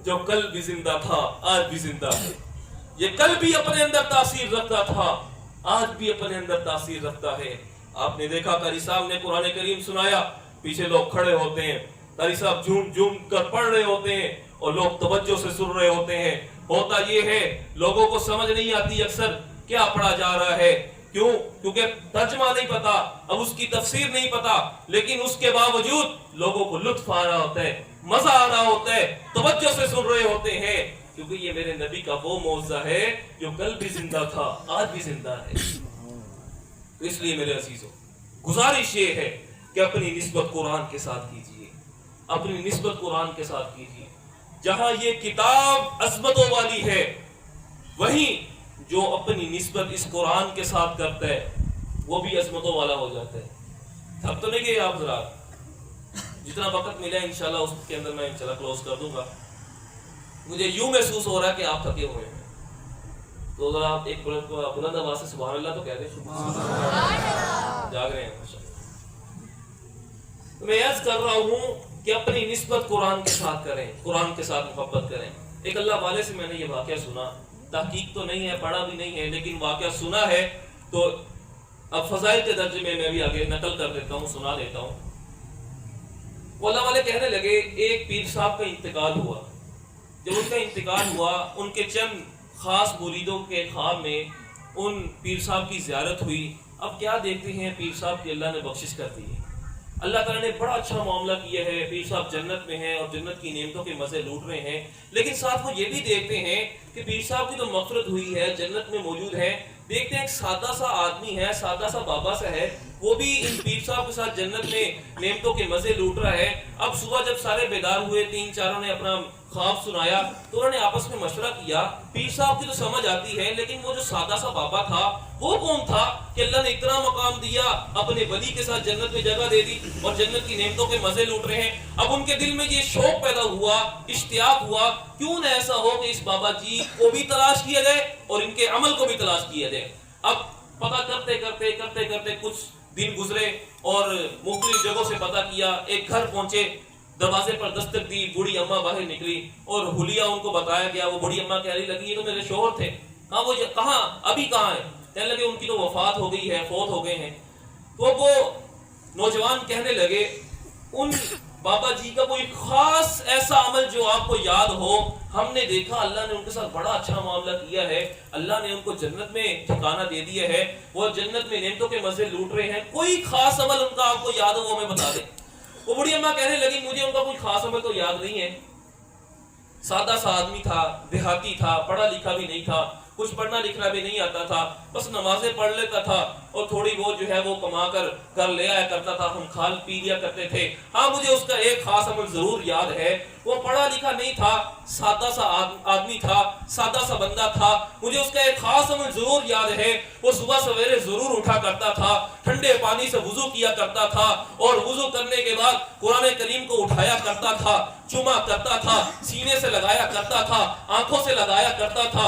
جو کل بھی زندہ تھا، آج بھی زندہ ہے۔ یہ کل بھی اپنے اندر تاثیر رکھتا تھا، آج بھی اپنے اندر تاثیر رکھتا ہے۔ آپ نے دیکھا قاری صاحب نے قرآن کریم سنایا، پیچھے لوگ کھڑے ہوتے ہیں، قاری صاحب جھوم جھوم کر پڑھ رہے ہوتے ہیں اور لوگ توجہ سے سن رہے ہوتے ہیں۔ ہوتا یہ ہے لوگوں کو سمجھ نہیں آتی اکثر کیا پڑھا جا رہا ہے، کیوں؟ کیونکہ ترجمہ نہیں پتا، اب اس کی تفسیر نہیں پتا، لیکن اس کے باوجود لوگوں کو لطف آ رہا ہوتا ہے، مزہ آ رہا ہوتا ہے، توجہ سے سن رہے ہوتے ہیں، کیونکہ یہ میرے نبی کا وہ معجزہ ہے جو کل بھی زندہ تھا، آج بھی زندہ ہے۔ تو اس لیے میرے عزیزوں، گزارش یہ ہے کہ اپنی نسبت قرآن کے ساتھ کیجئے، اپنی نسبت قرآن کے ساتھ کیجئے۔ جہاں یہ کتاب عظمتوں والی ہے، وہیں جو اپنی نسبت اس قرآن کے ساتھ کرتا ہے وہ بھی عظمتوں والا ہو جاتا ہے۔ تھک تو نہیں گئے آپ حضرات؟ جتنا وقت ملا انشاءاللہ اس کے اندر میں انشاءاللہ کلوز کر دوں گا۔ مجھے یوں محسوس ہو رہا ہے کہ آپ تھکے ہوئے ہیں، تو ذرا آپ ایک بلند آواز سے سبحان اللہ تو کہہ دیں۔ جاگ رہے ہیں ماشاءاللہ۔ میں عرض کر رہا ہوں کہ اپنی نسبت قرآن کے ساتھ کریں، قرآن کے ساتھ محبت کریں۔ ایک اللہ والے سے میں نے یہ واقعہ سنا، تحقیق تو نہیں ہے، پڑھا بھی نہیں ہے، لیکن واقعہ سنا ہے، تو اب فضائل کے درجے میں بھی آگے نقل کر دیتا ہوں، سنا دیتا ہوں۔ وہ اللہ والے کہنے لگے ایک پیر صاحب کا انتقال ہوا۔ جب ان کا انتقال ہوا، ان کے چند خاص مریدوں کے خواب میں ان پیر صاحب کی زیارت ہوئی۔ اب کیا دیکھتے ہیں پیر صاحب کی اللہ نے بخشش کر دی ہے، اللہ تعالیٰ نے بڑا اچھا معاملہ کیا ہے، پیر صاحب جنت میں ہیں اور جنت کی نعمتوں کے مزے لوٹ رہے ہیں، لیکن ساتھ وہ یہ بھی دیکھتے ہیں کہ پیر صاحب کی تو مغفرت ہوئی ہے، جنت میں موجود ہے۔ دیکھتے ہیں ایک سادہ سا آدمی ہے، سادہ سا بابا سا ہے، وہ بھی ان پیر صاحب کے ساتھ جنت میں نعمتوں کے مزے لوٹ رہا ہے۔ اب صبح جب سارے بیدار ہوئے، تین چاروں نے اپنا خواب سنایا، تو انہوں نے آپس میں مشورہ کیا، پیر صاحب کی تو سمجھ آتی ہے، لیکن وہ جو سادہ سا بابا تھا وہ کون تھا کہ اللہ نے اتنا مقام دیا، اپنے ولی کے ساتھ جنت میں جگہ دے دی اور جنت کی نعمتوں کے مزے لوٹ رہے ہیں۔ اب ان کے دل میں یہ شوق پیدا ہوا، اشتیاق ہوا، کیوں نہ ایسا ہو کہ اس بابا جی کو بھی تلاش کیا جائے اور ان کے عمل کو بھی تلاش کیا جائے۔ اب پتہ کرتے کرتے کچھ دن گزرے اور مختلف جگہوں سے پتہ کیا، ایک گھر پہنچے، دروازے پر دستک دی، بوڑھی اماں باہر نکلی اور حلیہ ان کو بتایا گیا۔ وہ بوڑھی اماں کہنے لگی یہ تو میرے شوہر تھے، کہاں وہ کہاں ابھی کہاں ہے؟ کہنے لگے ان کی تو وفات ہو گئی ہے، فوت ہو گئے ہیں۔ تو وہ نوجوان کہنے لگے ان بابا جی کا کوئی خاص ایسا عمل جو آپ کو یاد ہو؟ ہم نے دیکھا اللہ نے ان کے ساتھ بڑا اچھا معاملہ کیا ہے، اللہ نے ان کو جنت میں ٹھکانہ دے دیا ہے، وہ جنت میں نعمتوں کے مزے لوٹ رہے ہیں، کوئی خاص عمل ان کا آپ کو یاد ہو وہ ہمیں بتا دیں۔ وہ بڑی اماں کہنے لگی مجھے ان کا کوئی خاص عمل تو یاد نہیں ہے، سادہ سا آدمی تھا، دیہاتی تھا، پڑھا لکھا بھی نہیں تھا، کچھ پڑھنا لکھنا بھی نہیں آتا تھا، بس نمازیں پڑھ لیتا تھا اور تھوڑی بہت جو ہے وہ کما کر لے آیا کرتا تھا، ہم کھا پی لیا کرتے تھے۔ ہاں مجھے اس کا ایک خاص عمل ضرور یاد ہے، وہ پڑھا لکھا نہیں تھا، سادہ سا آدمی تھا، سادہ سا بندہ تھا، مجھے اس کا ایک خاص عمل ضرور یاد ہے، وہ صبح سویرے ضرور اٹھا کرتا تھا، ٹھنڈے پانی سے وضو کیا کرتا تھا اور وضو کرنے کے بعد قرآن کریم کو اٹھایا کرتا تھا، چوما کرتا تھا، سینے سے لگایا کرتا تھا، آنکھوں سے لگایا کرتا تھا،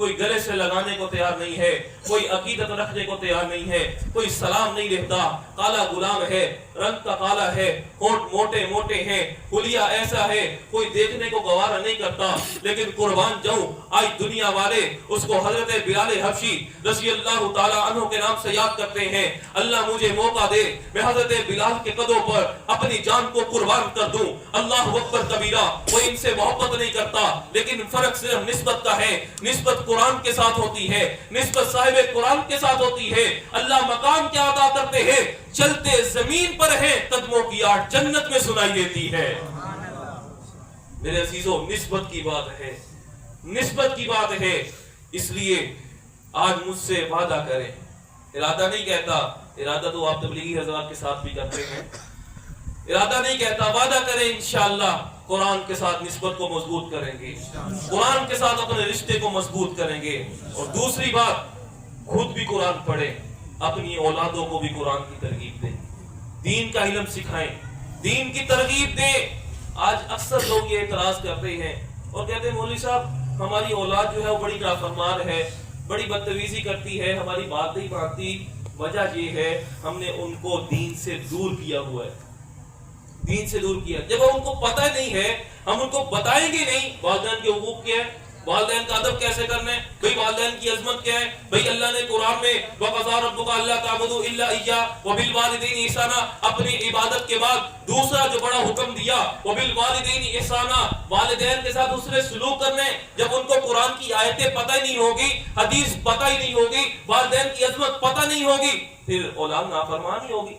کوئی گلے سے لگانے کو تیار نہیں ہے، کوئی عقیدت رکھنے کو تیار نہیں ہے، کوئی سلام نہیں دیتا، کالا غلام ہے، رنگ کا کالا ہے، ہونٹ موٹے موٹے ہیں، حلیہ ایسا ہے، کوئی دیکھنے کو گوارا نہیں کرتا، لیکن قربان جاؤں آج دنیا والے اس کو حضرت بلال حبشی رضی اللہ تعالیٰ عنہ کے نام سے یاد کرتے ہیں۔ اللہ مجھے موقع دے میں حضرت بلال کے قدموں پر اپنی جان کو قربان کر دوں۔ اللہ اکبر کبیرہ، وہ ان سے محبت نہیں کرتا، لیکن فرق صرف نسبت کا ہے، نسبت قرآن کے ساتھ ہوتی ہے، نسبت صاحب قرآن کے ساتھ ہوتی ہے۔ اللہ مقام کیا عطا کرتے ہیں؟ چلتے زمین پر ہیں قدموں کی آٹ جنت میں سنائی دیتی ہے۔ میرے عزیزوں، نسبت کی بات ہے، نسبت کی بات ہے۔ اس لیے آج مجھ سے وعدہ کریں، ارادہ نہیں کہتا، ارادہ تو آپ تبلیغی حضرات کے ساتھ بھی کرتے ہیں، ارادہ نہیں کہتا، وعدہ کریں انشاءاللہ قرآن کے ساتھ نسبت کو مضبوط کریں گے، قرآن کے ساتھ اپنے رشتے کو مضبوط کریں گے۔ اور دوسری بات، خود بھی قرآن پڑھیں، اپنی اولادوں کو بھی قرآن کی ترغیب دیں، دین کا علم سکھائیں، دین کی ترغیب دیں۔ آج اکثر لوگ یہ اعتراض کرتے ہیں اور کہتے ہیں مولوی صاحب ہماری اولاد جو ہے وہ بڑی نافرمان ہے، بڑی بدتمیزی کرتی ہے، ہماری بات نہیں مانتی۔ وجہ یہ ہے ہم نے ان کو دین سے دور کیا ہوا ہے، دین سے دور کیا۔ جب ان کو پتہ نہیں ہے، ہم ان کو بتائیں گے نہیں والدین کے حقوق کیا ہے، والدین کا ادب کیسے کرنا ہے، بھئی والدین کی عظمت کیا ہے۔ بھئی اللہ نے قرآن میں وَقَضَىٰ رَبُّكَ أَلَّا تَعْبُدُوا إِلَّا إِيَّاهُ وَبِالْوَالِدَيْنِ إِحْسَانًا، اپنی عبادت کے بعد دوسرا جو بڑا حکم دیا وَبِالْوَالِدَيْنِ إِحْسَانًا، والدین کے ساتھ دوسرے سلوک کرنے۔ جب ان کو قرآن کی آیتیں پتہ ہی نہیں ہوگی، حدیث پتہ ہی نہیں ہوگی، والدین کی عظمت پتہ نہیں ہوگی، پھر اولاد نافرمان ہی ہوگی۔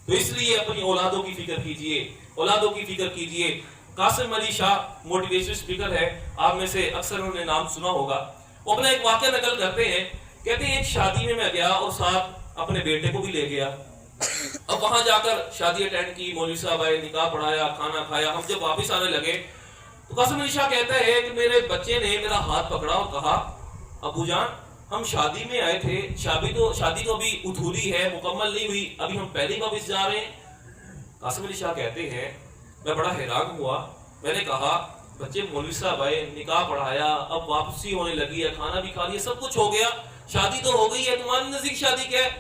تو اس لیے اپنی اولادوں کی فکر کیجئے، اولادوں کی فکر کیجئے۔ قاسم علی شاہ موٹیویشن اسپیکر ہے، آپ میں سے اکثر انہوں نے نام سنا ہوگا۔ وہ اپنا ایک واقعہ نقل کرتے ہیں، کہتے ہیں ایک شادی میں گیا اور ساتھ اپنے بیٹے کو بھی لے گیا۔ اب وہاں جا کر شادی اٹینڈ کی، مولوی صاحب آئے، نکاح پڑھایا، کھانا کھایا۔ ہم جب واپس آنے لگے تو قاسم علی شاہ کہتا ہے کہ میرے بچے نے میرا ہاتھ پکڑا اور کہا ابو جان ہم شادی میں آئے تھے، شادی تو ابھی ادھوری ہے، مکمل نہیں ہوئی، ابھی ہم پہلی واپس جا رہے ہیں۔ قاسم علی شاہ کہتے ہیں میں بڑا حیران ہوا، میں نے کہا بچے مولوی صاحب آئے، نکاح پڑھایا، اب واپسی ہونے لگی ہے، کھانا بھی کھا لیا، سب کچھ ہو گیا، شادی تو ہو گئی ہے، تمہارے نزدیک شادی کیا ہے؟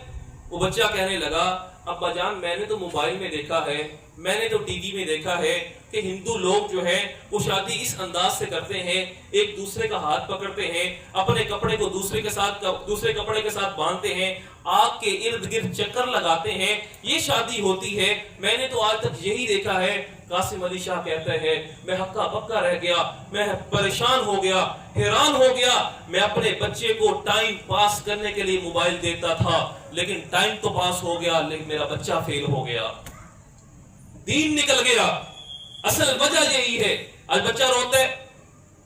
وہ بچہ کہنے لگا ابا جان میں نے تو موبائل میں دیکھا ہے، میں نے تو ٹی وی میں دیکھا ہے کہ ہندو لوگ جو ہے وہ شادی اس انداز سے کرتے ہیں، ایک دوسرے کا ہاتھ پکڑتے ہیں، اپنے کپڑے کو دوسرے کپڑے کے ساتھ باندھتے ہیں، آگ کے ارد گرد چکر لگاتے ہیں، یہ شادی ہوتی ہے، میں نے تو آج تک یہی دیکھا ہے۔ قاسم علی شاہ کہتا ہے میں ہکا بکا رہ گیا، میں پریشان ہو گیا، حیران ہو گیا۔ میں اپنے بچے کو ٹائم پاس کرنے کے لیے موبائل دیتا تھا، لیکن ٹائم تو پاس ہو گیا لیکن میرا بچہ فیل ہو گیا، دین نکل گیا۔ اصل وجہ یہی ہے۔ آج بچہ روتا ہے،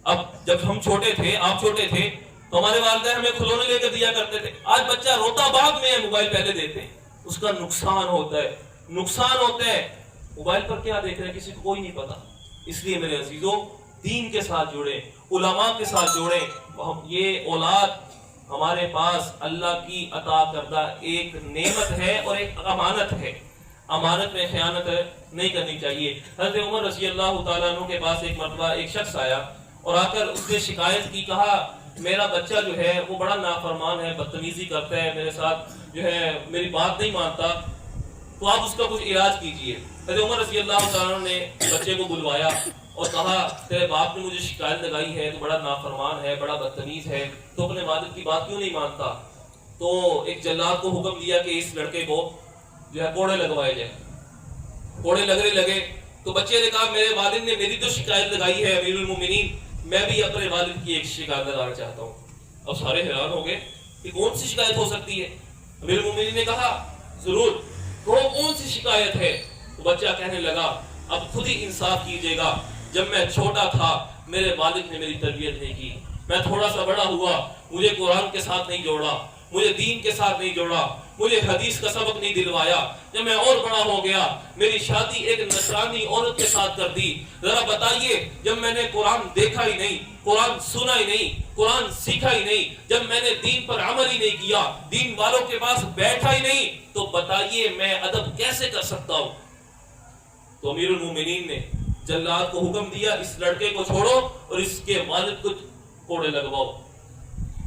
اب جب ہم چھوٹے تھے، آپ چھوٹے تھے تو ہمارے والدین ہمیں کھلونے لے کر دیا کرتے تھے، آج بچہ روتا بعد میں ہے، موبائل پہلے دیتے ہیں، اس کا نقصان ہوتا ہے، نقصان ہوتا ہے۔ موبائل پر کیا دیکھ رہے ہیں کسی کو کوئی نہیں پتا۔ اس لیے میرے عزیزوں دین کے ساتھ جڑیں، علماء کے ساتھ جڑیں۔ یہ اولاد ہمارے پاس اللہ کی عطا کردہ ایک نعمت ہے اور ایک امانت ہے، امانت میں خیانت نہیں کرنی چاہیے۔ حضرت عمر رضی اللہ تعالیٰ عنہ کے پاس ایک مرتبہ ایک شخص آیا اور آ کر اس نے شکایت کی، کہا میرا بچہ جو ہے وہ بڑا نافرمان ہے، بدتمیزی کرتا ہے، میرے ساتھ جو ہے میری بات نہیں مانتا، تو آپ اس کا کچھ علاج کیجئے۔ حضرت عمر رضی اللہ تعالیٰ عنہ نے بچے کو بلوایا اور کہا تیرے باپ نے مجھے شکایت لگائی ہے، تو بڑا نافرمان ہے، بڑا بدتمیز ہے، تو اپنے والد کی بات کیوں نہیں مانتا؟ تو ایک جلاد کو حکم دیا کہ اس لڑکے کو جو ہے کوڑے لگوائے جائیں۔ کوڑے لگنے لگے تو بچے نے کہا میرے والد نے میری تو شکایت لگائی ہے امیر المومنین، میں بھی اپنے والد کی ایک شکایت لگانا چاہتا ہوں۔ اب سارے حیران ہو گئے کہ کون سی شکایت ہو سکتی ہے؟ امیر المومنین نے کہا ضرور، کون سی شکایت ہے؟ تو بچہ کہنے لگا اب خود ہی انصاف کیجئے گا، جب میں چھوٹا تھا میرے والد نے میری تربیت نہیں کی، میں تھوڑا سا بڑا ہوا، مجھے قرآن کے ساتھ نہیں جوڑا، مجھے دین کے ساتھ نہیں جوڑا، مجھے حدیث کا سبق نہیں دلوایا، جب میں اور بڑا ہو گیا میری شادی ایک نصرانی عورت کے ساتھ کر دی۔ ذرا بتائیے جب میں نے قرآن دیکھا ہی نہیں، قرآن سنا ہی نہیں، قرآن سیکھا ہی نہیں، جب میں نے دین پر عمل ہی نہیں کیا، دین والوں کے پاس بیٹھا ہی نہیں، تو بتائیے میں ادب کیسے کر سکتا ہوں؟ تو امیر المومنین نے جلاد کو حکم دیا اس لڑکے کو چھوڑو اور اس کے والد کو کوڑے لگواؤ۔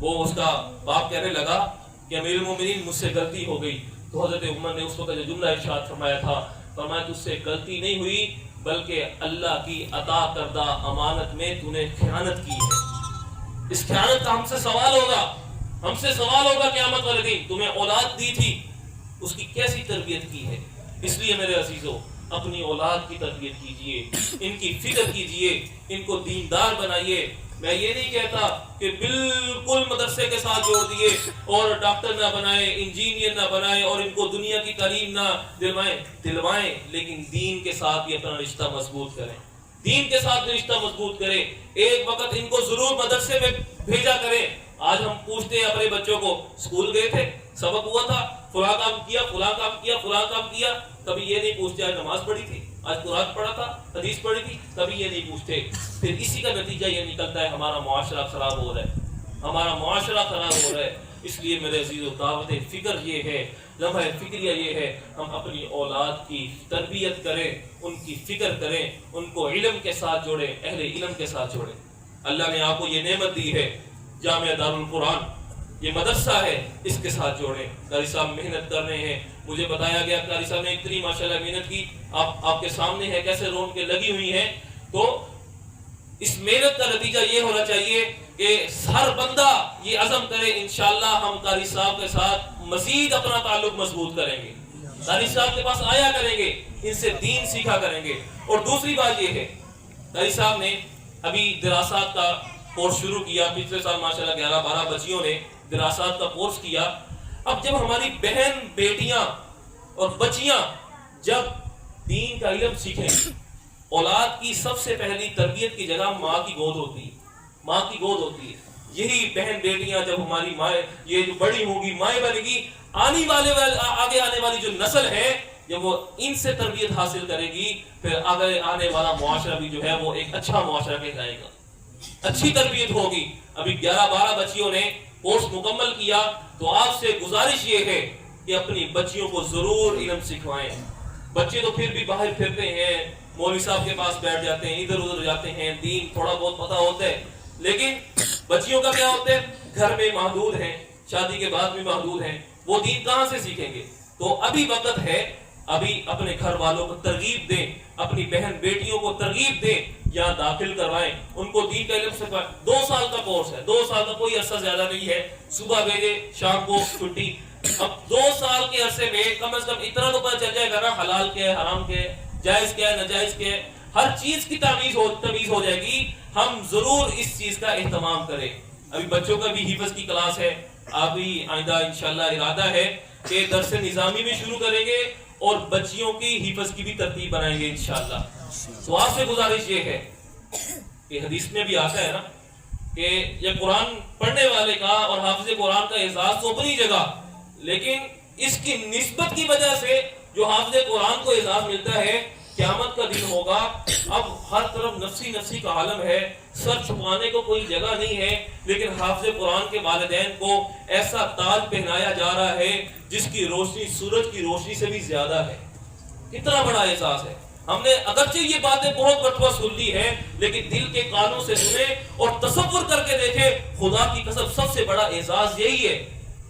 وہ اس کا باپ کہنے لگا کہ امیر المومنین مجھ سے غلطی ہو گئی. تو حضرت عمر نے اس وقت جو جملہ ارشاد فرمایا تھا، فرمایا تجھ سے غلطی نہیں ہوئی بلکہ اللہ کی عطا کردہ امانت میں تو نے خیانت کی ہے. اس خیانت کا ہم سے سوال ہوگا قیامت والے دن. تمہیں اولاد دی تھی، اس کی کیسی تربیت کی ہے. اس لیے میرے عزیزو اپنی اولاد کی تربیت کیجئے، ان کی فکر کیجئے، ان کو دیندار بنائیے. میں یہ نہیں کہتا کہ بالکل مدرسے کے ساتھ جوڑ دیے اور ڈاکٹر نہ بنائیں، انجینئر نہ بنائیں اور ان کو دنیا کی تعلیم نہ دلوائیں، لیکن دین کے ساتھ بھی اپنا رشتہ مضبوط کریں. دین کے ساتھ رشتہ مضبوط کریں. ایک وقت ان کو ضرور مدرسے میں بھیجا کریں. آج ہم پوچھتے ہیں اپنے بچوں کو اسکول گئے تھے، سبق ہوا تھا، فلاں کام کیا، فلاں کام کیا، فلاں کام کیا. کبھی یہ نہیں پوچھتے آج نماز پڑھی تھی، آج قرآن پڑھا تھا، حدیث پڑھی تھی. کبھی یہ نہیں پوچھتے. پھر اسی کا نتیجہ یہ نکلتا ہے ہمارا معاشرہ خراب ہو رہا ہے. اس لیے میرے عزیزو دعوت فکر یہ ہے، لمحہ فکریہ یہ ہے، ہم اپنی اولاد کی تربیت کریں، ان کی فکر کریں، ان کو علم کے ساتھ جوڑیں، اہل علم کے ساتھ جوڑیں. اللہ نے آپ کو یہ نعمت دی ہے، جامعہ دارالقرآن یہ مدرسہ ہے، اس کے ساتھ جوڑیں. قاری صاحب محنت کر رہے ہیں. مجھے بتایا گیا قاری صاحب نے اتنی ماشاءاللہ محنت کی، آپ کے سامنے ہے کیسے رون کے لگی ہوئی ہیں. تو اس محنت کا نتیجہ یہ ہونا چاہیے کہ ہر بندہ یہ عزم کرے انشاءاللہ ہم قاری صاحب کے ساتھ مزید اپنا تعلق مضبوط کریں گے، قاری صاحب کے پاس آیا کریں گے، ان سے دین سیکھا کریں گے. اور دوسری بات یہ ہے، قاری صاحب نے ابھی دراسات کا کورس شروع کیا. پچھلے سال ماشاءاللہ 11-12 بچیوں نے دراسات کا کورس کیا. اب جب ہماری بہن بیٹیاں اور بچیاں جب دین کا علم سیکھیں، اولاد کی سب سے پہلی تربیت کی جگہ ماں کی گود ہوتی ہے. یہی بہن بیٹیاں جب ہماری مائیں یہ جو بڑی ہوں گی، مائیں بنے گی، آگے آنے والی جو نسل ہے جب وہ ان سے تربیت حاصل کرے گی، پھر آگے آنے والا معاشرہ بھی جو ہے وہ ایک اچھا معاشرہ کہلائے گا، اچھی تربیت ہوگی. ابھی 11-12 بچیوں نے کورس مکمل کیا. تو آپ سے گزارش یہ ہے کہ اپنی بچیوں کو ضرور علم سکھوائیں. بچے تو پھر بھی باہر پھرتے ہیں، مولوی صاحب کے پاس بیٹھ جاتے ہیں، ادھر ادھر جاتے ہیں، دین تھوڑا بہت پتہ ہوتا ہے، لیکن بچیوں کا کیا ہوتا ہے، گھر میں محدود ہیں، شادی کے بعد بھی محدود ہیں، وہ دین کہاں سے سیکھیں گے. تو ابھی وقت ہے، ابھی اپنے گھر والوں کو ترغیب دیں، اپنی بہن بیٹیوں کو ترغیب دیں، یہاں داخل کروائیں، ان کو دین کا علم سکھائیں. 2 سال کا کورس ہے، 2 سال کا کوئی عرصہ زیادہ نہیں ہے. صبح بھیجے، شام کو چھٹی. اب 2 سال کے عرصے میں کم از کم اتنا تو پتہ چل جائے گا نا حلال کیا ہے، حرام کیا ہے، جائز کیا ہے، ناجائز کیا ہے. ہر چیز کی تمیز ہو جائے گی. ہم ضرور اس چیز کا اہتمام کریں. ابھی بچوں کا بھی حفظ کی کلاس ہے. ابھی آئندہ انشاءاللہ ارادہ ہے کہ درس نظامی بھی شروع کریں گے اور بچیوں کی حفظ کی بھی ترتیب بنائیں گے انشاءاللہ. تو آپ سے گزارش یہ ہے کہ حدیث میں بھی آتا ہے نا کہ یہ قرآن پڑھنے والے کا اور حافظ قرآن کا اعزاز تو اپنی جگہ، لیکن اس کی نسبت کی وجہ سے جو حافظ قرآن کو اعزاز ملتا ہے، قیامت کا دن ہوگا. اب ہر طرف نفسی کا عالم ہے، سر چھپانے کو کوئی جگہ نہیں ہے، لیکن حافظ قرآن کے والدین کو ایسا تاج پہنایا جا رہا ہے جس کی روشنی سورج کی روشنی سے بھی زیادہ ہے. کتنا بڑا احساس ہے. ہم نے اگرچہ یہ باتیں بہت مرتبہ سن لی ہے، لیکن دل کے کانوں سے سنے اور تصور کر کے دیکھے. خدا کی قسم سب سے بڑا اعزاز یہی ہے،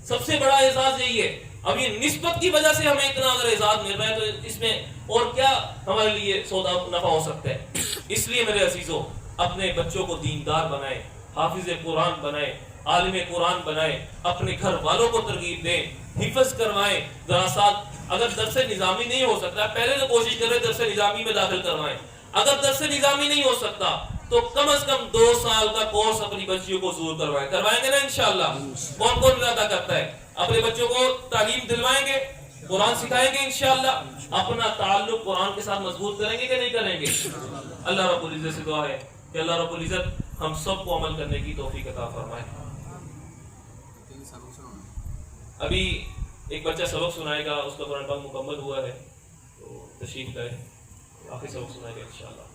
سب سے بڑا اعزاز یہی ہے. اب یہ نسبت کی وجہ سے ہمیں اتنا اگر اعزاز مل رہا ہے تو اس میں اور کیا ہمارے لیے سودا نفع ہو سکتا ہے. اس لیے میرے عزیزو اپنے بچوں کو دیندار بنائیں، حافظ قرآن بنائیں، عالم قرآن بنائیں، اپنے گھر والوں کو ترغیب دیں، حفظ کروائیں. دراسات اگر درس نظامی نہیں ہو سکتا، پہلے تو کوشش کریں درس نظامی میں داخل کروائیں. اگر درس نظامی نہیں ہو سکتا تو کم از کم 2 سال کا کورس اپنی بچیوں کو ضرور کروائیں گے نا انشاءاللہ. کون ارادہ کرتا ہے اپنے بچوں کو تعلیم دلوائیں گے، قرآن سکھائیں گے انشاءاللہ. اپنا تعلق قرآن کے ساتھ مضبوط کریں گے کہ نہیں کریں گے. اللہ رب العزت سے دعا ہے کہ اللہ رب العزت ہم سب کو عمل کرنے کی توفیق عطا فرمائے. ابھی ایک بچہ سبق سنائے گا، اس کا قرآن پاک مکمل ہوا ہے، تو تشریف لائے، آخری سبق سنائے گا انشاءاللہ.